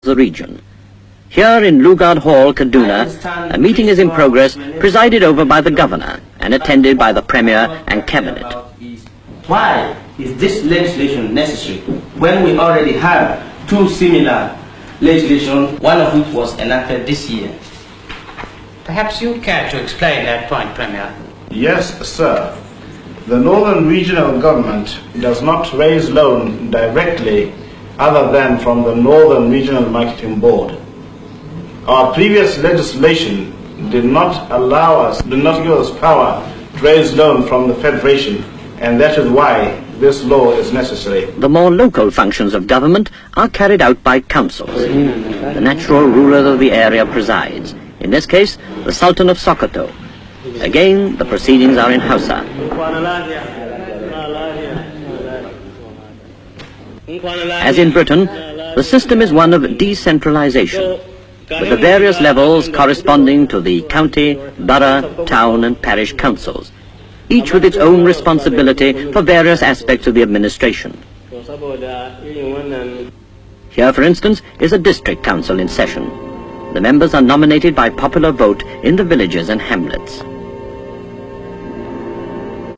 the region. Here in Lugard Hall, Kaduna, a meeting is in progress, presided over by the governor and attended by the premier and cabinet. Why is this legislation necessary when we already have two similar legislation, one of which was enacted this year? Perhaps you care to explain that point, Premier? Yes, sir. The Northern Regional Government does not raise loan directly other than from the Northern Regional Marketing Board. Our previous legislation did not give us power to raise loan from the Federation, and that is why this law is necessary. The more local functions of government are carried out by councils. The natural ruler of the area presides. In this case, the Sultan of Sokoto. Again, the proceedings are in Hausa. As in Britain, the system is one of decentralization, with the various levels corresponding to the county, borough, town and parish councils, each with its own responsibility for various aspects of the administration. Here, for instance, is a district council in session. The members are nominated by popular vote in the villages and hamlets.